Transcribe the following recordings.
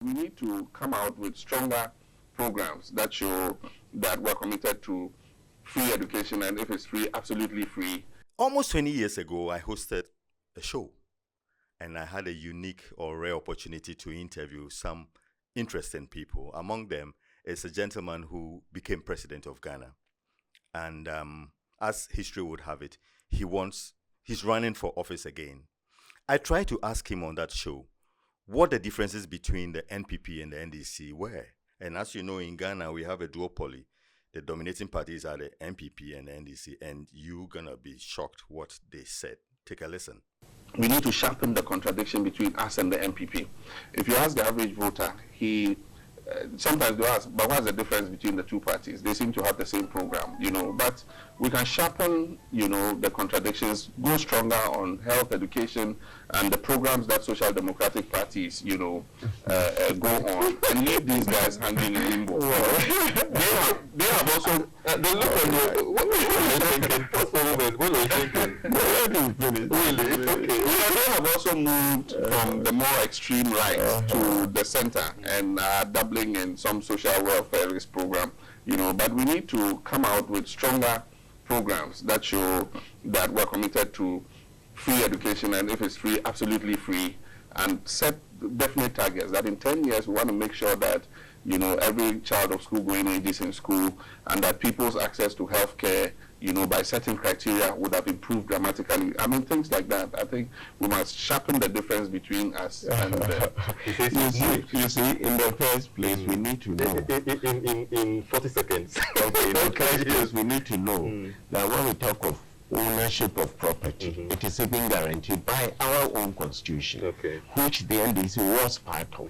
We need to come out with stronger programs that show that we're committed to free education, and if it's free, absolutely free. Almost 20 years ago, I hosted a show, and I had a unique or rare opportunity to interview some interesting people. Among them is a gentleman who became president of Ghana. And as history would have it, he's running for office again. I tried to ask him on that show what the differences between the NPP and the NDC were. And as you know, in Ghana, we have a duopoly. The dominating parties are the NPP and the NDC, and you're going to be shocked what they said. Take a listen. We need to sharpen the contradiction between us and the NPP. If you ask the average voter, sometimes they ask, but what's the difference between the two parties? They seem to have the same program, but we can sharpen, the contradictions, go stronger on health, education, and the programs that social democratic parties, go on, and leave these guys hanging in limbo. They have also, they look on you, what are you thinking? What are you thinking? Really? Okay. They have also moved from the more extreme right to the center and doubling in some social welfare program, but we need to come out with stronger programs that show that we're committed to free education, and if it's free, absolutely free, and set definite targets that in 10 years we want to make sure that every child of school going age is in school, and that people's access to health care by certain criteria would have improved dramatically. I mean, things like that. I think we must sharpen the difference between us and you see, in the first place, we need to know. In 40 seconds. Okay, in the first place, we need to know that when we talk of ownership of property, it is even guaranteed by our own constitution, which the NDC was part of.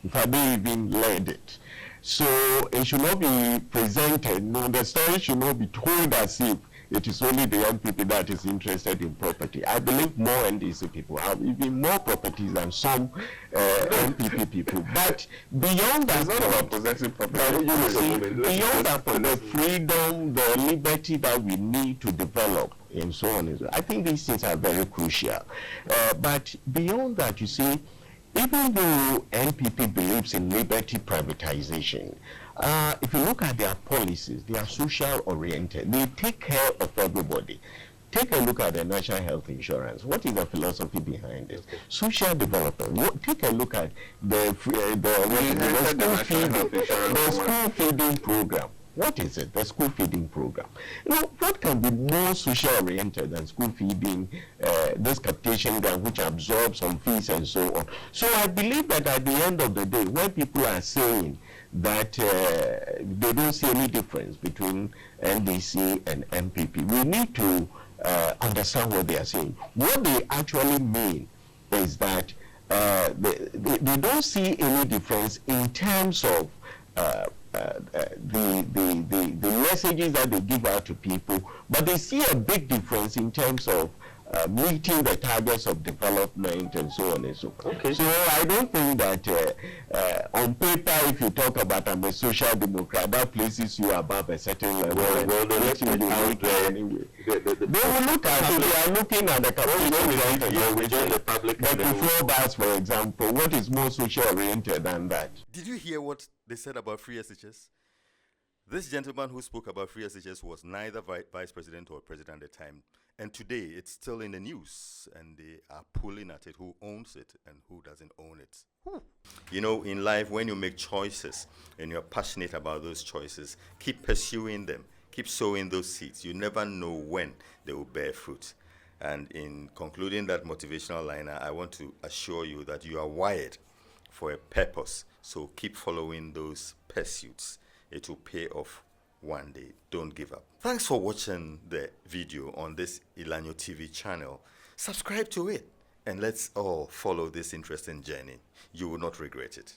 In fact, they even led it. So it should not be presented, the story should not be told as if it is only the young people that is interested in property. I believe more NDC people have even more properties than some NPP people. But beyond that, it's not about possessing property. Beyond that, the freedom, the liberty that we need to develop, and so on. I think these things are very crucial. But beyond that, you see, even though NPP believes in liberty privatization, if you look at their policies, they are social oriented. They take care of everybody. Take a look at the national health insurance. What is the philosophy behind it? Social development. Take a look at the school feeding program. What is it? The school feeding program. What can be more social oriented than school feeding, this capitation grant which absorbs some fees and so on. So I believe that at the end of the day, when people are saying that they don't see any difference between NDC and MPP, we need to understand what they are saying. What they actually mean is that they don't see any difference in terms of the messages that they give out to people, but they see a big difference in terms of meeting the targets of development and so on and so forth. Okay. So I don't think that on paper, if you talk about I'm a social democrat, that places you above a certain level. Well, they will look at it. They are looking at the public. But before that, for example, what is more social oriented than that? Did you hear what they said about free SHS? This gentleman who spoke about free SHS was neither vice president or president at the time. And today, it's still in the news, and they are pulling at it, who owns it and who doesn't own it. In life, when you make choices and you're passionate about those choices, keep pursuing them, keep sowing those seeds. You never know when they will bear fruit. And in concluding that motivational liner, I want to assure you that you are wired for a purpose. So keep following those pursuits. It will pay off one day. Don't give up. Thanks for watching the video on this Ilanyo TV channel. Subscribe to it and let's all follow this interesting journey. You will not regret it.